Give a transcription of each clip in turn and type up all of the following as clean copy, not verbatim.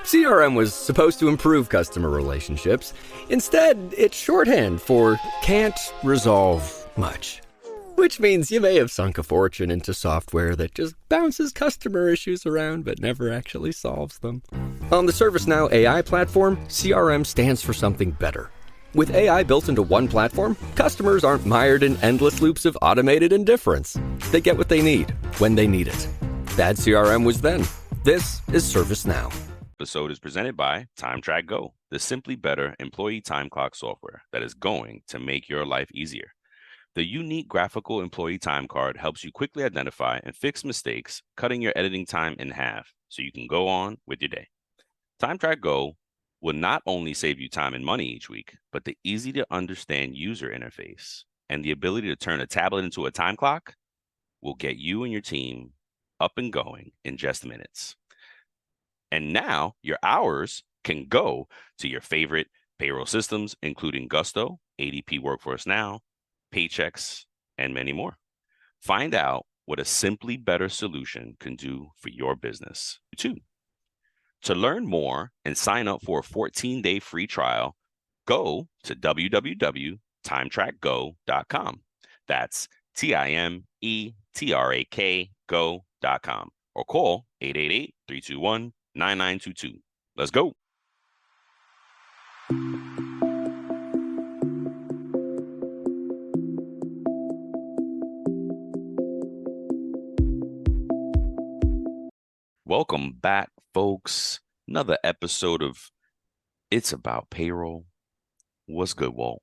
CRM was supposed to improve customer relationships. Instead, it's shorthand for can't resolve much. Which means you may have sunk a fortune into software that just bounces customer issues around but never actually solves them. On the ServiceNow AI platform, CRM stands for something better. With AI built into one platform, customers aren't mired in endless loops of automated indifference. They get what they need, when they need it. Bad CRM was then. This is ServiceNow. Episode is presented by TimeTrack Go, the simply better employee time clock software that is going to make your life easier. The unique graphical employee time card helps you quickly identify and fix mistakes, cutting your editing time in half so you can go on with your day. TimeTrack Go will not only save you time and money each week, but the easy to understand user interface and the ability to turn a tablet into a time clock will get you and your team up and going in just minutes. And now your hours can go to your favorite payroll systems, including Gusto, ADP Workforce Now, Paychex, and many more. Find out what a simply better solution can do for your business too. To learn more and sign up for a 14-day free trial, go to www.timetrackgo.com. That's TIMETRAK go.com or call 888-321-9922. Let's go. Welcome back, folks. Another episode of It's About Payroll. What's good, Walt?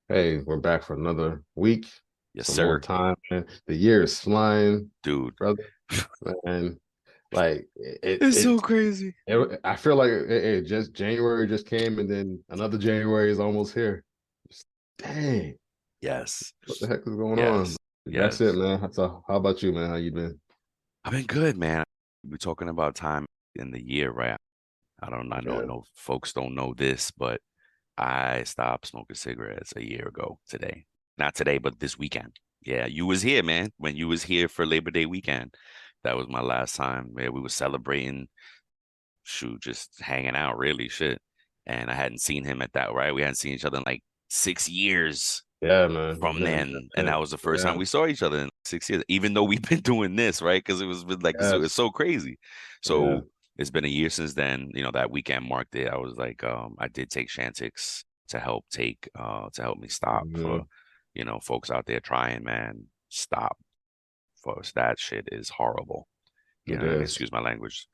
Hey, we're back for another week. Yes, Some sir. more time, man. The year is flying, dude. brother. Man, like it's so crazy. I feel like it just January just came, and then another January is almost here. Dang. Yes. What the heck is going on? That's it, man. So, how about you, man? How you been? I've been good, man. We're talking about time in the year, right? I know folks don't know this, but I stopped smoking cigarettes a year ago today. Not today, but this weekend. Yeah, you was here, man. When you was here for Labor Day weekend, that was my last time. Yeah, we were celebrating, just hanging out, really, shit. And I hadn't seen him at that, right? We hadn't seen each other in like 6 years. Yeah, man. From then, and that was the first time we saw each other in 6 years, even though we've been doing this, right? Because it was like it's so crazy. So it's been a year since then. You know, that weekend marked it. I was like, I did take Chantix to help me stop for, folks out there trying, man, stop. Folks, that shit is horrible. Excuse my language.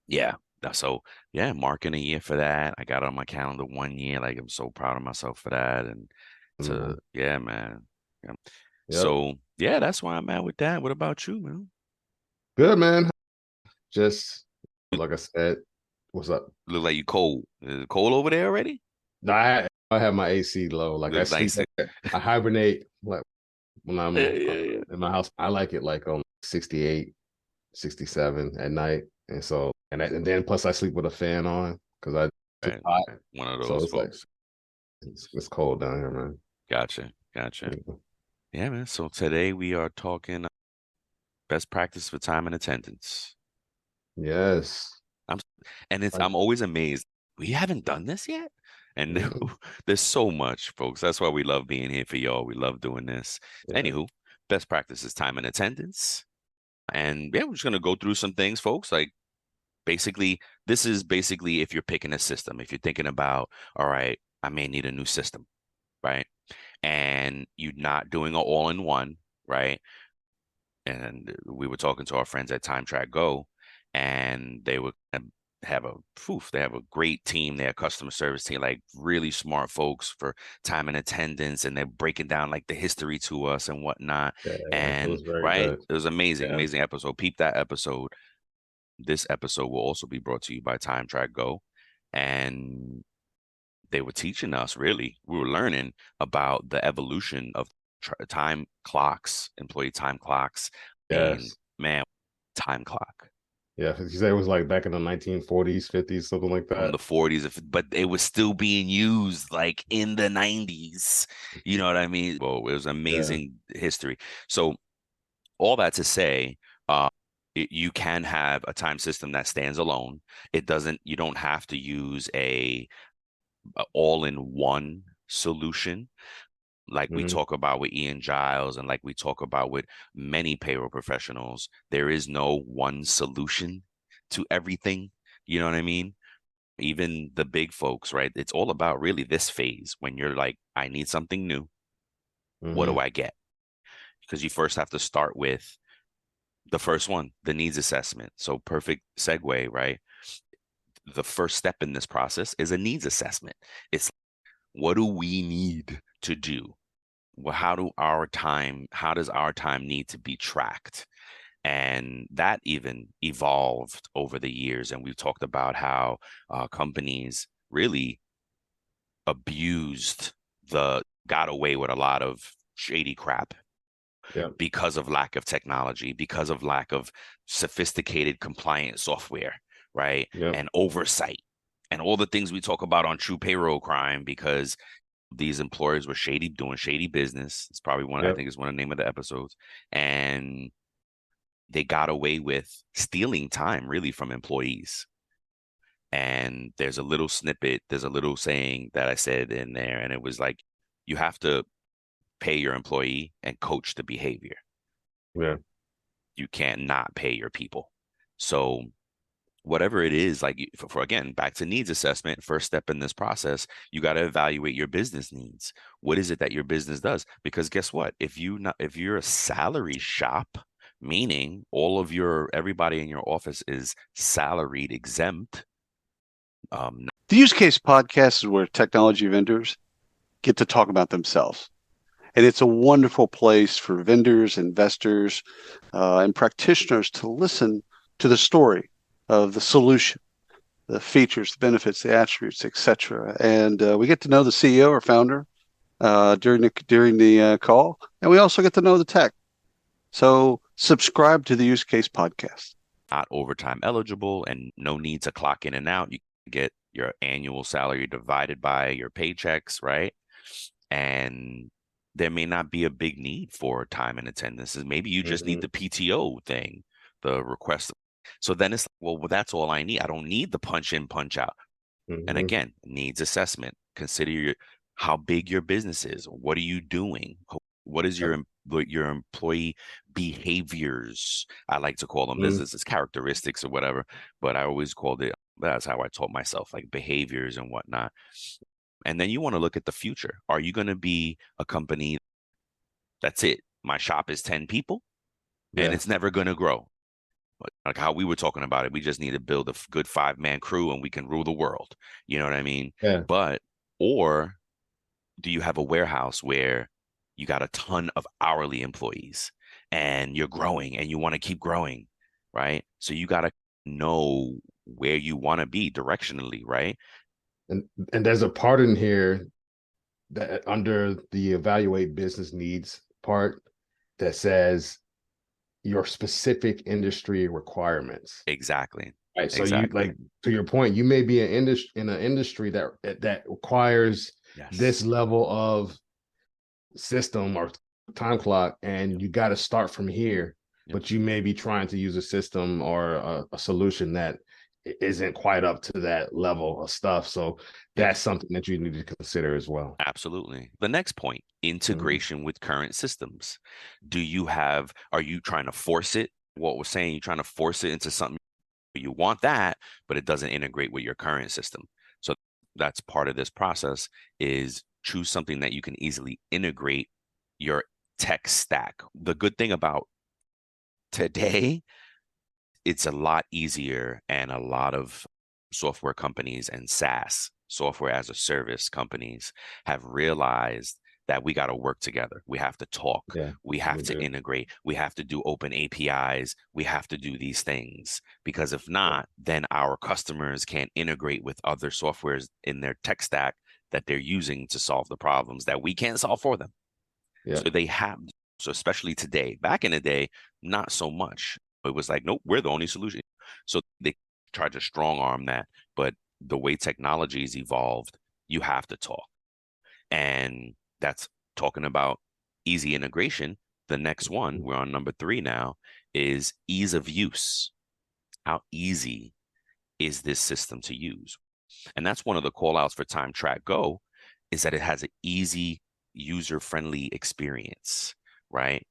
Yeah. So marking a year for that. I got it on my calendar 1 year. Like, I'm so proud of myself for that. And man. Yeah. Yep. So that's why I'm at with that. What about you, man? Good, man. Just like I said, what's up? Look like you cold. Is it cold over there already? No, I have my AC low. Like I hibernate like when I'm in my house. I like it like on 68, 67 at night. And so and then plus I sleep with a fan on because it's hot. One of those folks. It's cold down here, man. Gotcha. Yeah, man. So today we are talking best practice for time and attendance. Yes. I'm always amazed. We haven't done this yet. And there's so much, folks. That's why we love being here for y'all. We love doing this. Yeah. Anywho, best practice is time and attendance. And we're just going to go through some things, folks. Like, this is basically if you're picking a system, if you're thinking about, all right, I may need a new system, right? And you're not doing an all-in-one, right? And we were talking to our friends at TimeTrack Go, and they would have a great team, their customer service team, like really smart folks for time and attendance, and they're breaking down like the history to us and whatnot. And it was amazing episode. Peep that episode. This episode will also be brought to you by TimeTrack Go, and they were teaching us, we were learning about the evolution of time clocks, employee time clocks. Yes. And man, time clock. Yeah, you say it was like back in the 1940s, 50s, something like that. From the 40s, but it was still being used like in the 90s. You know what I mean? Well, it was amazing history. So all that to say, You can have a time system that stands alone. You don't have to use a all-in-one solution like we Mhm. talk about with Ian Giles and like we talk about with many payroll professionals. There is no one solution to everything. You know what I mean? Even the big folks, right? It's all about really this phase when you're like, I need something new. What do Mhm. I get? Because you first have to start with the first one, the needs assessment. So perfect segue, right? The first step in this process is a needs assessment. It's what do we need to do? Well, how does our time need to be tracked? And that even evolved over the years. And we've talked about how companies really got away with a lot of shady crap Yeah. because of lack of technology, because of lack of sophisticated compliant software, right? Yeah. And oversight and all the things we talk about on True Payroll Crime, because these employers were shady, doing shady business. It's probably I Yeah. think it's one of the name of the episodes. And they got away with stealing time really from employees. And there's a little snippet, there's a little saying that I said in there, and it was like, you have to pay your employee and coach the behavior. Yeah. You can't not pay your people. So whatever it is, like for again, back to needs assessment, first step in this process, you got to evaluate your business needs. What is it that your business does? Because guess what? If you're a salary shop, meaning everybody in your office is salaried exempt. The Use Case podcast is where technology vendors get to talk about themselves. And it's a wonderful place for vendors, investors, and practitioners to listen to the story of the solution, the features, the benefits, the attributes, etc. And we get to know the CEO or founder during the call, and we also get to know the tech. So subscribe to the Use Case podcast. Not overtime eligible and no need to clock in and out. You get your annual salary divided by your paychecks, right? And there may not be a big need for time and attendance. Maybe you just need the PTO thing, the request. So then it's well, that's all I need. I don't need the punch in, punch out. And again, needs assessment. Consider how big your business is. What are you doing? What is your employee behaviors? I like to call them this is characteristics or whatever, but I always called it. That's how I taught myself, like behaviors and whatnot. And then you want to look at the future. Are you going to be a company that's it? My shop is 10 people and it's never going to grow. Like how we were talking about it, we just need to build a good 5-man crew and we can rule the world. You know what I mean? Yeah. Or do you have a warehouse where you got a ton of hourly employees and you're growing and you want to keep growing, right? So you got to know where you want to be directionally, right? And there's a part in here that under the evaluate business needs part that says your specific industry requirements. Exactly. Right. So exactly. you, like, to your point, you may be in an industry that requires this level of system or time clock, and you got to start from here. But you may be trying to use a system or a solution that isn't quite up to that level of stuff. So that's something that you need to consider as well. Absolutely. The next point, integration with current systems. Are you trying to force it? What we're saying, you're trying to force it into something, you want that, but it doesn't integrate with your current system. So that's part of this process, is choose something that you can easily integrate your tech stack. The good thing about today, it's a lot easier, and a lot of software companies and SaaS, software as a service companies, have realized that we got to work together. We have to talk. We have to integrate. We have to do open APIs. We have to do these things, because if not, then our customers can't integrate with other softwares in their tech stack that they're using to solve the problems that we can't solve for them. So especially today, back in the day, not so much. It was like, nope, we're the only solution. So they tried to strong arm that. But the way technology's evolved, you have to talk. And that's talking about easy integration. The next one, we're on number 3 now, is ease of use. How easy is this system to use? And that's one of the call outs for Time Track Go, is that it has an easy, user-friendly experience, right?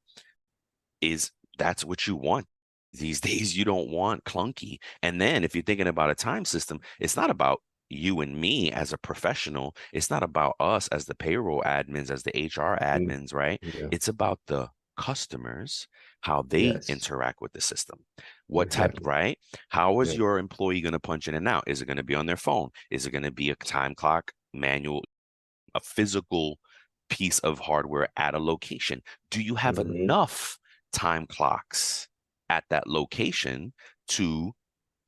That's what you want. These days, you don't want clunky. And then if you're thinking about a time system, it's not about you and me as a professional. It's not about us as the payroll admins, as the HR admins, right? Yeah. It's about the customers, how they interact with the system. What type, right? How is your employee going to punch in and out? Is it going to be on their phone? Is it going to be a time clock, manual, a physical piece of hardware at a location? Do you have enough time clocks at that location to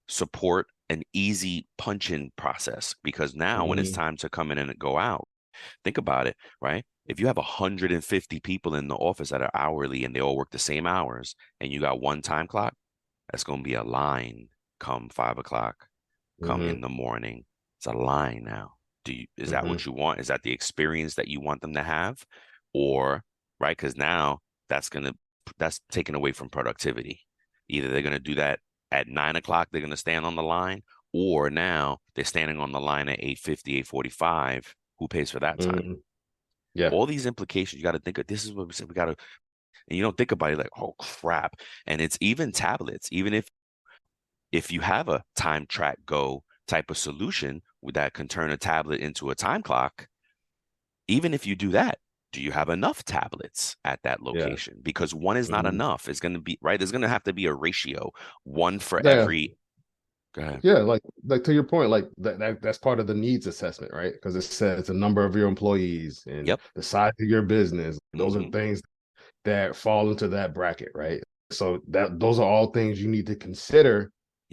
support an easy punch-in process? Because now when it's time to come in and go out, think about it, right? If you have 150 people in the office that are hourly and they all work the same hours, and you got one time clock, that's going to be a line come 5 o'clock, come in the morning. It's a line now. Is that what you want? Is that the experience that you want them to have? Or, right? Because now that's taken away from productivity. Either they're going to do that at 9 o'clock, they're going to stand on the line, or now they're standing on the line at 8:50, 8:45. Who pays for that time? Yeah. All these implications, you got to think of. This is what we said. We got to, and you don't think about it like, oh crap. And it's even tablets. Even if you have a Time Track Go type of solution that can turn a tablet into a time clock, even if you do that, do you have enough tablets at that location? Because one is not enough. It's going to be, right? There's going to have to be a ratio, one for every. Go ahead. Yeah, like to your point, like that's part of the needs assessment, right? Because it says the number of your employees and the size of your business. Those are things that fall into that bracket, right? So those are all things you need to consider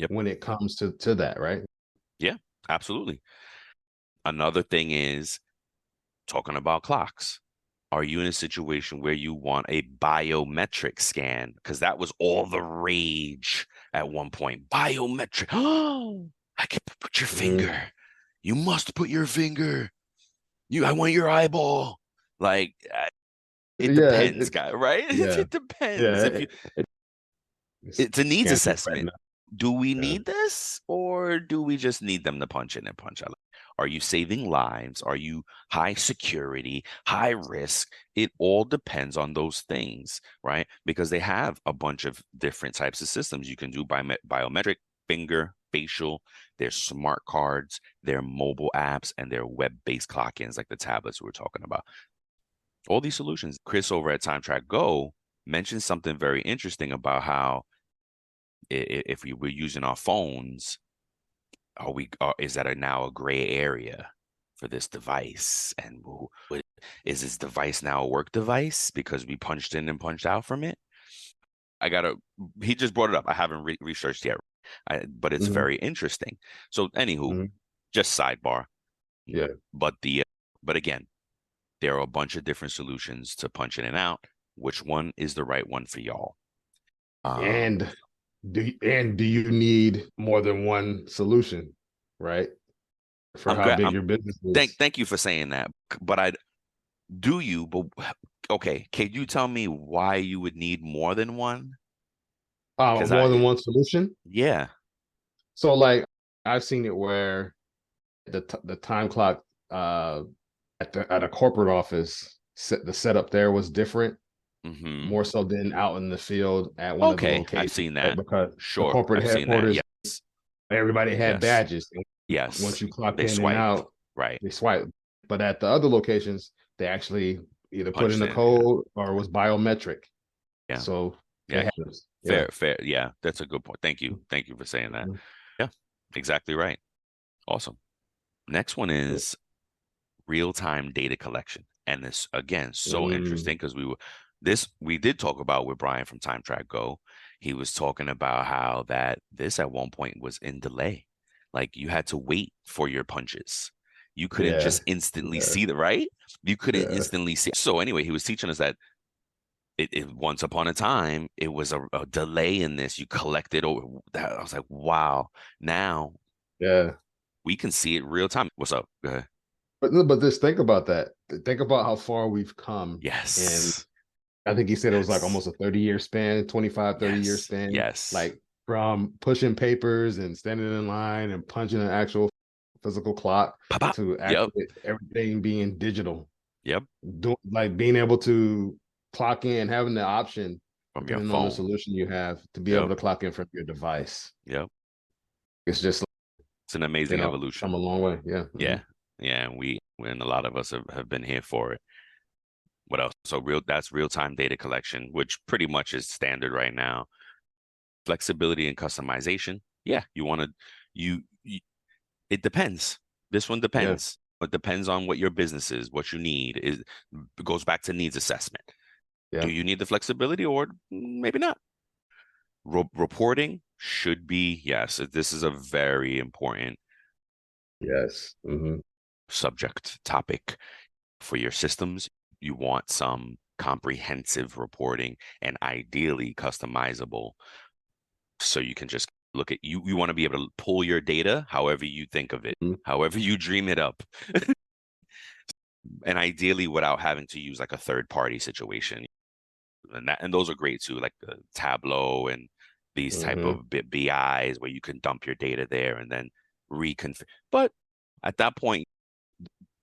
when it comes to that, right? Yeah, absolutely. Another thing is talking about clocks. Are you in a situation where you want a biometric scan? Because that was all the rage at one point. Biometric. Oh, I can put your finger. You must put your finger. I want your eyeball. Like, it depends, guy, right? It depends. It's a needs assessment. Do we need this, or do we just need them to punch in and punch out? Are you saving lives? Are you high security, high risk? It all depends on those things, right? Because they have a bunch of different types of systems. You can do biometric, finger, facial, their smart cards, their mobile apps, and their web-based clock-ins like the tablets we were talking about. All these solutions. Chris over at Time Track Go mentioned something very interesting about how if we were using our phones, is that now a gray area for this device? And is this device now a work device because we punched in and punched out from it? He just brought it up. I haven't researched yet, but it's very interesting. So anywho, just sidebar. Yeah. But again, there are a bunch of different solutions to punch in and out. Which one is the right one for y'all? And do you need more than one solution, right? For how big your business is. Thank you for saying that. But okay, can you tell me why you would need more than one? More than one solution? Yeah. So like I've seen it where the time clock at a corporate office, the setup there was different. More so than out in the field at one of the locations. I've seen that. Because the corporate headquarters, everybody had badges. Yes. Once you clock in and out, they swipe. But at the other locations, they actually either put in the code or it was biometric. Yeah. So fair. Yeah, that's a good point. Thank you for saying that. Yeah, exactly right. Awesome. Next one is real-time data collection, and this again so interesting because we did talk about with Brian from Time Track Go. He was talking about how this at one point was in delay. Like you had to wait for your punches. You couldn't just instantly see right? You couldn't instantly see. So anyway, he was teaching us that it once upon a time, it was a delay in this. You collected over that. I was like, wow. Now we can see it real time. What's up? Go ahead. But just think about that. Think about how far we've come. Yes. I think he said it was like almost a 30-year span, 25, 30-year Yes. span. Yes. Like from pushing papers and standing in line and punching an actual physical clock Pop. to Yep. actually everything being digital. Yep. Like being able to clock in, having the option, From your depending on the phone. solution you have, to be Yep. able to clock in from your device. Yep. It's just, It's an amazing evolution. Come a long way. Yeah. Yeah. Yeah. And a lot of us have been here for it. What else? So that's real-time data collection, which pretty much is standard right now. Flexibility and customization. Yeah, it depends. This one depends. Yeah. It depends on what your business is, what you need. It goes back to needs assessment. Yeah. Do you need the flexibility or maybe not? Reporting should be, yes. This is a very important subject topic for your systems. You want some comprehensive reporting and ideally customizable, so you can just look at you want to be able to pull your data however you think of it, however you dream it up. And ideally without having to use like a third party situation. And those are great too, like the Tableau and these type of BIs where you can dump your data there and then reconfigure. But at that point,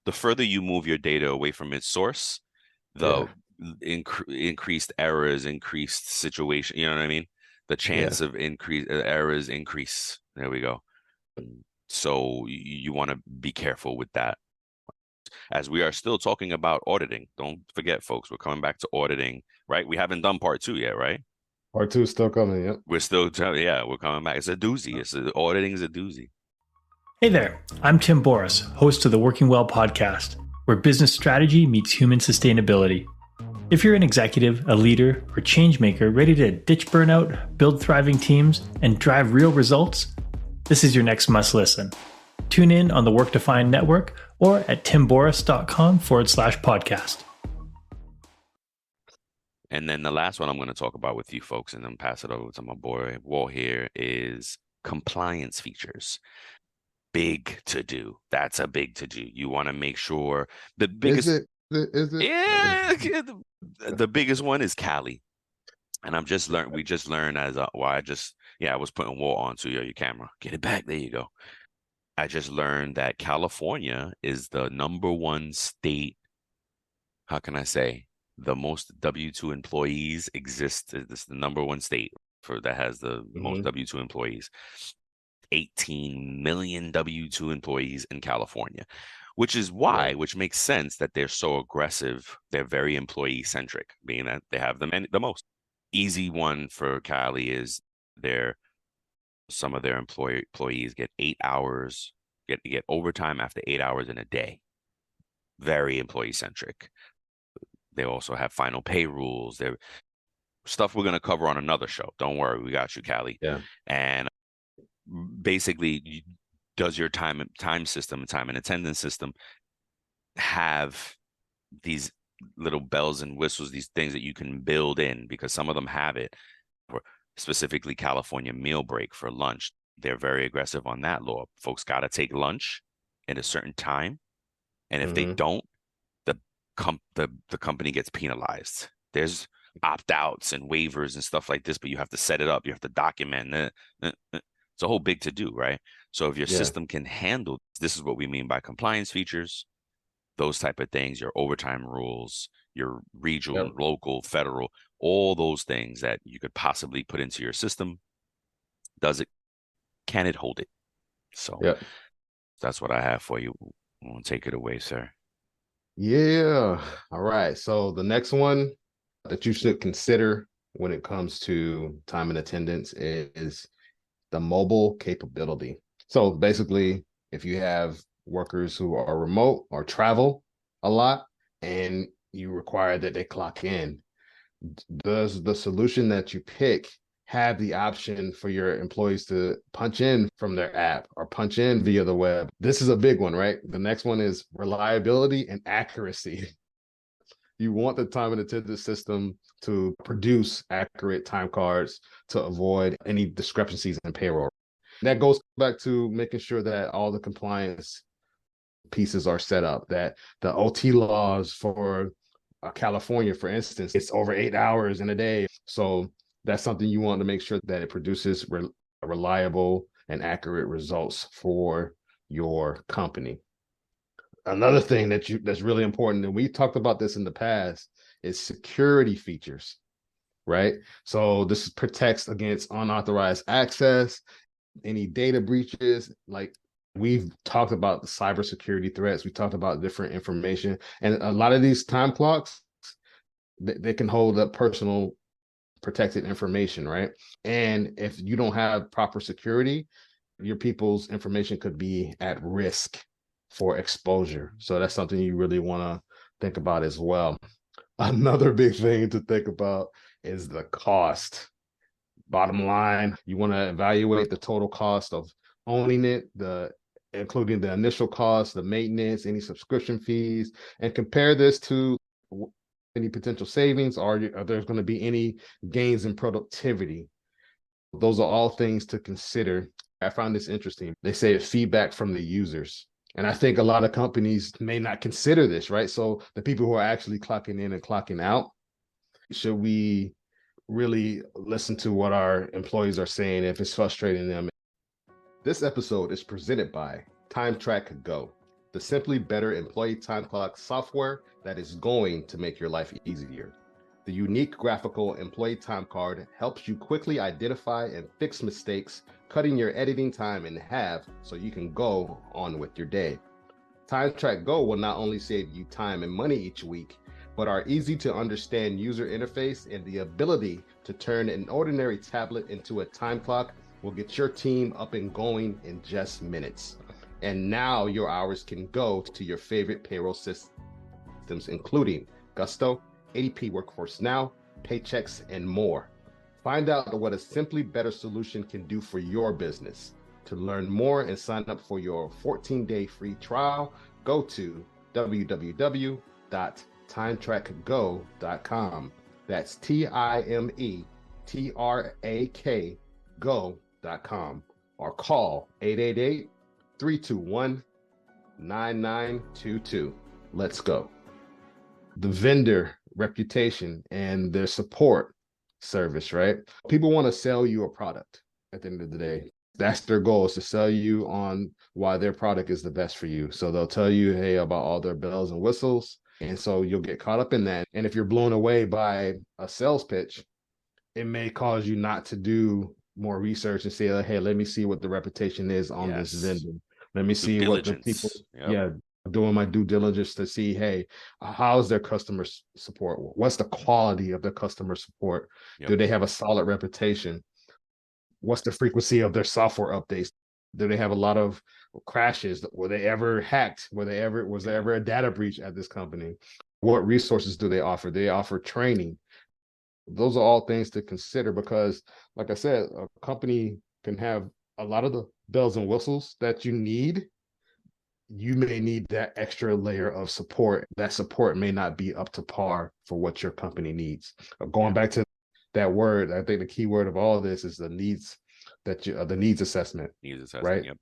the further you move your data away from its source, the increased errors, increased situation, you know what I mean? The chance of increased errors increase. There we go. So you want to be careful with that. As we are still talking about auditing, don't forget, folks, we're coming back to auditing, right? We haven't done part 2 yet, right? Part 2 is still coming. Yep. We're still, we're coming back. It's a doozy. Auditing is a doozy. Hey there, I'm Tim Boris, host of the Working Well podcast, where business strategy meets human sustainability. If you're an executive, a leader, or change maker ready to ditch burnout, build thriving teams, and drive real results, this is your next must listen. Tune in on the Work Defined Network or at timboris.com/podcast. And then the last one I'm going to talk about with you folks and then pass it over to my boy Walt here is compliance features. Big to do. That's a big to do. You want to make sure the biggest. Is it? Yeah. The biggest one is Cali. And we just learned I was putting Walt onto your camera. Get it back. There you go. I just learned that California is the number one state. How can I say? The most W-2 employees exist. This is the number one state that has the most W-2 employees. 18 million W-2 employees in California, which makes sense that they're so aggressive. They're very employee centric, being that they have the most. Easy one for Cali is some of their employees get 8 hours, get overtime after 8 hours in a day. Very employee centric. They also have final pay rules. They're stuff we're going to cover on another show. Don't worry, we got you, Cali. Yeah. And basically, does your time system, time and attendance system have these little bells and whistles, these things that you can build in? Because some of them have it. Specifically California meal break for lunch. They're very aggressive on that law. Folks got to take lunch at a certain time. And if they don't, the company gets penalized. There's opt-outs and waivers and stuff like this, but you have to set it up. You have to document it. It's a whole big to do, right? So if your system can handle, this is what we mean by compliance features, those type of things, your overtime rules, your regional, local, federal, all those things that you could possibly put into your system. Can it hold it? So that's what I have for you. I'll take it away, sir. Yeah. All right. So the next one that you should consider when it comes to time and attendance is the mobile capability. So basically, if you have workers who are remote or travel a lot and you require that they clock in, does the solution that you pick have the option for your employees to punch in from their app or punch in via the web? This is a big one, right? The next one is reliability and accuracy. You want the time and attendance system to produce accurate time cards to avoid any discrepancies in payroll. That goes back to making sure that all the compliance pieces are set up, that the OT laws for California, for instance, it's over 8 hours in a day. So that's something you want to make sure that it produces reliable and accurate results for your company. Another thing that's really important, and we talked about this in the past, is security features, right? So this protects against unauthorized access, any data breaches. Like we've talked about the cybersecurity threats, we talked about different information, and a lot of these time clocks, they can hold up personal protected information, right? And if you don't have proper security, your people's information could be at risk for exposure. So that's something you really want to think about as well. Another big thing to think about is the cost. Bottom line, you want to evaluate the total cost of owning it, including the initial cost, the maintenance, any subscription fees, and compare this to any potential savings. Are there going to be any gains in productivity? Those are all things to consider. I found this interesting. They say feedback from the users. And I think a lot of companies may not consider this, right? So the people who are actually clocking in and clocking out, should we really listen to what our employees are saying if it's frustrating them? This episode is presented by TimeTrack Go, the simply better employee time clock software that is going to make your life easier. The unique graphical employee time card helps you quickly identify and fix mistakes, cutting your editing time in half so you can go on with your day. TimeTrack Go will not only save you time and money each week, but our easy to understand user interface and the ability to turn an ordinary tablet into a time clock will get your team up and going in just minutes. And now your hours can go to your favorite payroll systems, including Gusto, ADP Workforce Now, Paychex, and more. Find out what a simply better solution can do for your business. To learn more and sign up for your 14-day free trial, go to www.timetrackgo.com. That's TimeTrack go.com, or call 888-321-9922. Let's go. The vendor reputation and their support service, right? People want to sell you a product at the end of the day. That's their goal, is to sell you on why their product is the best for you. So they'll tell you, hey, about all their bells and whistles. And so you'll get caught up in that. And if you're blown away by a sales pitch, it may cause you not to do more research and say, hey, let me see what the reputation is on this vendor. Let me see what the people, doing my due diligence to see, hey, how's their customer support? What's the quality of their customer support? Do they have a solid reputation? What's the frequency of their software updates? Do they have a lot of crashes? Were they ever hacked? Was there ever a data breach at this company? What resources do they offer? Do they offer training? Those are all things to consider, because like I said, a company can have a lot of the bells and whistles that you need. You may need that extra layer of support. That support may not be up to par for what your company needs. Going back to that word, I think the key word of all of this is the needs the needs assessment. Needs assessment, right? Yep.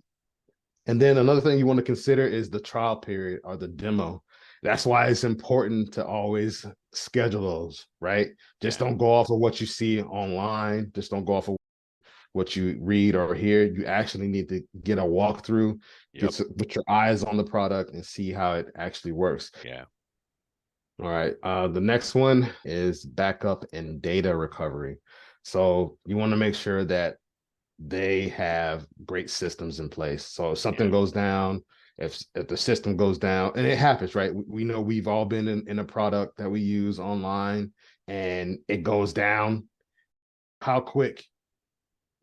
And then another thing you want to consider is the trial period or the demo. That's why it's important to always schedule those, right? Just don't go off of what you see online. Just don't go off of what you read or hear. You actually need to get a walkthrough, put your eyes on the product and see how it actually works. Yeah. All right. The next one is backup and data recovery. So you want to make sure that they have great systems in place. So if something goes down, if the system goes down, and it happens, right? We know we've all been in a product that we use online and it goes down. How quick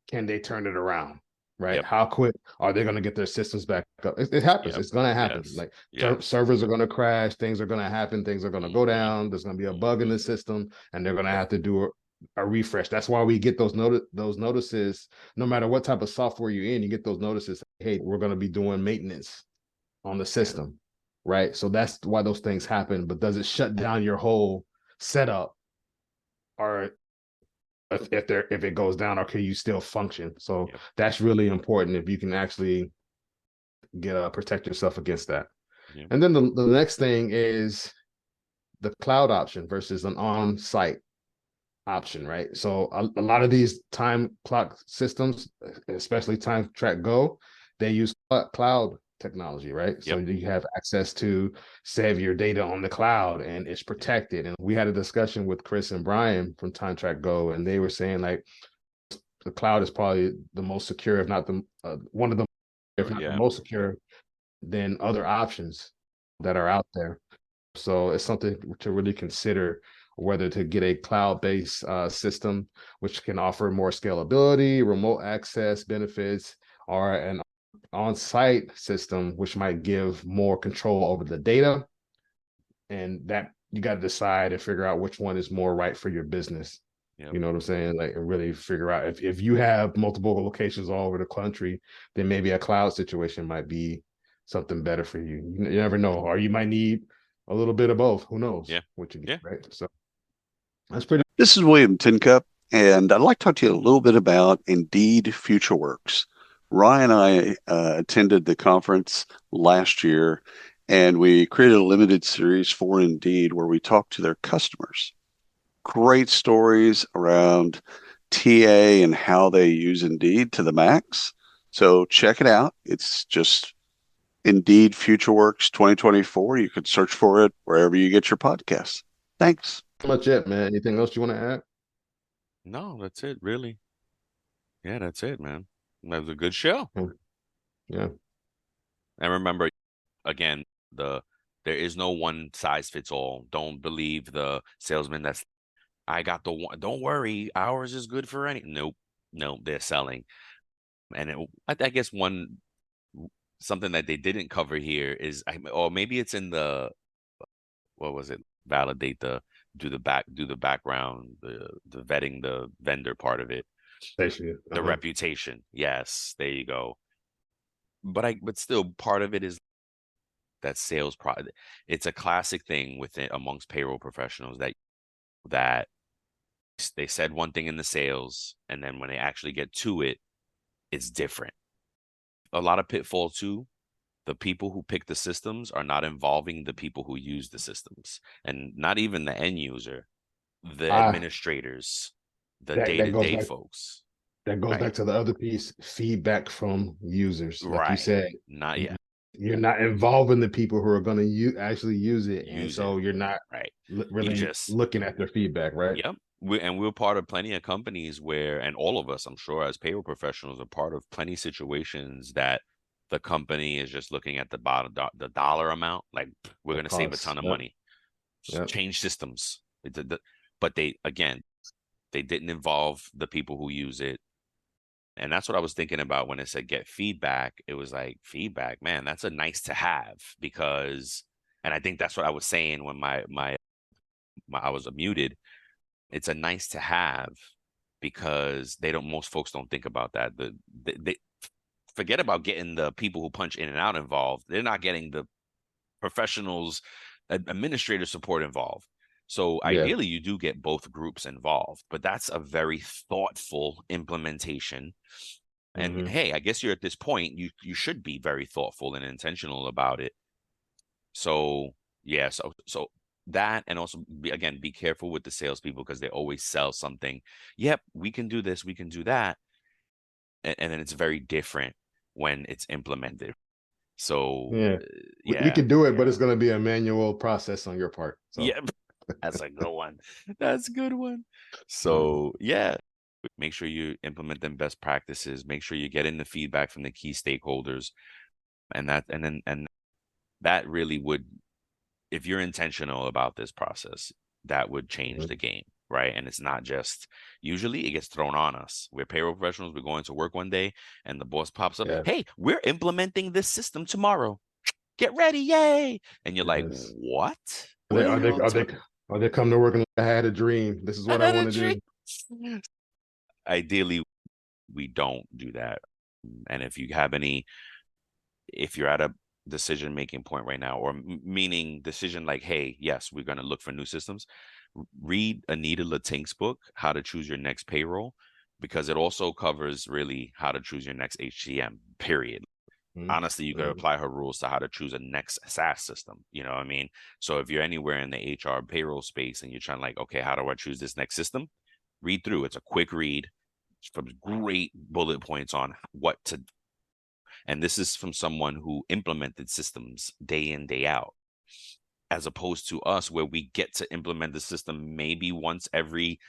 can they turn it around, right? How quick are they going to get their systems back up? It happens. It's going to happen. Servers are going to crash. Things are going to happen. Things are going to go down. There's going to be a bug in the system, and they're going to have to do a refresh. That's why we get those notices. No matter what type of software you're in, you get those notices. Hey, we're going to be doing maintenance on the system, right? So that's why those things happen. But does it shut down your whole setup, or if it goes down, or can you still function? So that's really important if you can actually protect yourself against that. And then the next thing is the cloud option versus an on-site option, right? So a lot of these time clock systems, especially Time Track Go, they use cloud technology, right? So Yep. you have access to save your data on the cloud and it's protected. And we had a discussion with Chris and Brian from Time Track Go, and they were saying like the cloud is probably the most secure, if not the one of the, if not the most secure than other options that are out there. So it's something to really consider, whether to get a cloud-based system, which can offer more scalability, remote access benefits, or an on-site system, which might give more control over the data. And that you got to decide and figure out which one is more right for your business. Yep. You know what I'm saying? Like, and really figure out if you have multiple locations all over the country, then maybe a cloud situation might be something better for you. You never know, or you might need a little bit of both. Who knows? Yeah. What you get, right? So that's pretty. This is William Tincup, and I'd like to talk to you a little bit about Indeed FutureWorks. Ryan and I attended the conference last year, and we created a limited series for Indeed where we talked to their customers. Great stories around TA and how they use Indeed to the max. So check it out. It's just Indeed FutureWorks 2024. You could search for it wherever you get your podcasts. Thanks. Much it, man. Anything else you want to add? No, that's it, really. Yeah, that's it, man. That was a good show. Yeah. And remember, again, there is no one size fits all. Don't believe the salesman that's, I got the one. Don't worry, ours is good for any. Nope, they're selling. And I guess something that they didn't cover here is, or maybe it's in the, what was it? Validate do the background, the vetting, the vendor part of it, the reputation. Yes, there you go. But still, part of it is that sales product. It's a classic thing within amongst payroll professionals that they said one thing in the sales, and then when they actually get to it, it's different. A lot of pitfall too. The people who pick the systems are not involving the people who use the systems, and not even the end user, the administrators, the day-to-day folks. That goes back to the other piece, feedback from users. Like you said, not yet. You're not involving the people who are going to actually use it. So you're not really just looking at their feedback, right? Yep. We're part of plenty of companies where, and all of us, I'm sure, as payroll professionals, are part of plenty of situations that the company is just looking at the dollar amount. Like, we're going to save a ton of money. Change systems. But they didn't involve the people who use it. And that's what I was thinking about when it said get feedback. It was like, feedback, man, that's a nice to have, because, and I think that's what I was saying when my I was muted. It's a nice to have because most folks don't think about that. They forget about getting the people who punch in and out involved. They're not getting the professionals, administrator support involved. So ideally, you do get both groups involved, but that's a very thoughtful implementation. And hey, I guess you're at this point, you should be very thoughtful and intentional about it. So yeah, so that, and also be careful with the salespeople, because they always sell something. Yep, we can do this, we can do that, and then it's very different when it's implemented. So we can do it, but it's going to be a manual process on your part. So. Yeah. That's a good one. That's a good one. So yeah, make sure you implement them best practices. Make sure you get in the feedback from the key stakeholders, and that really would, if you're intentional about this process, that would change the game, right? And it's not just, usually it gets thrown on us. We're payroll professionals. We're going to work one day, and the boss pops up, "Hey, we're implementing this system tomorrow. Get ready, yay!" And you're like, "What? Are they come to work and I had a dream? This is what I want to do." Ideally, we don't do that. And if you're at a decision-making point right now, or meaning decision like, hey, yes, we're going to look for new systems, read Anita Latink's book, How to Choose Your Next Payroll, because it also covers really how to choose your next HCM, period. Honestly, you could apply her rules to how to choose a next SaaS system. You know what I mean? So if you're anywhere in the HR payroll space and you're trying like, okay, how do I choose this next system? Read through. It's a quick read from great bullet points on what to. And this is from someone who implemented systems day in, day out, as opposed to us where we get to implement the system maybe once every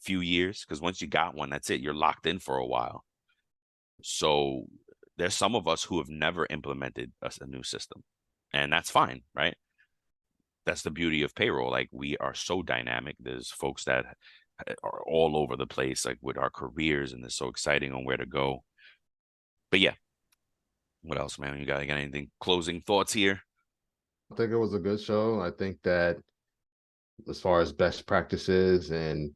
few years. Because once you got one, that's it. You're locked in for a while. So there's some of us who have never implemented a new system, and that's fine, right? That's the beauty of payroll. Like, we are so dynamic. There's folks that are all over the place, like with our careers, and they're so exciting on where to go. But yeah, what else, man? You got anything? Closing thoughts here? I think it was a good show. I think that as far as best practices and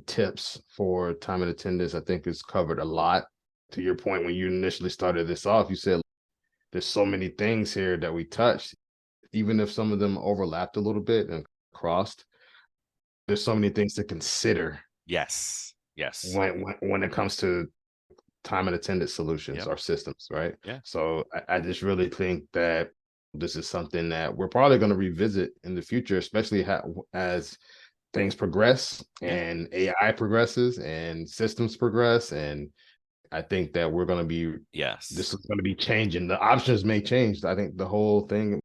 tips for time and attendance, I think it's covered a lot. To your point, when you initially started this off, you said there's so many things here that we touched, even if some of them overlapped a little bit and crossed. There's so many things to consider. Yes. When it comes to time and attendance solutions or systems, right? Yeah. So I just really think that this is something that we're probably going to revisit in the future, especially as things progress and AI progresses and systems progress. And I think that we're going to be, this is going to be changing. The options may change. I think the whole thing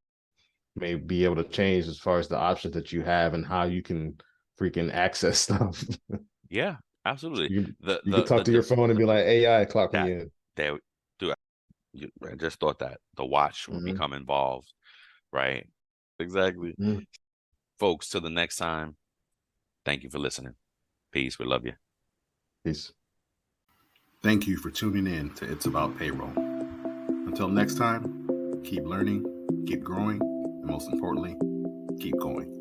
may be able to change as far as the options that you have and how you can freaking access stuff. Yeah, absolutely. You can talk to your phone and be like, AI, clock me in. I just thought that the watch will become involved, right? Exactly. Folks, till the next time, thank you for listening. Peace. We love you. Peace. Thank you for tuning in to It's About Payroll. Until next time, keep learning, keep growing, and most importantly, keep going.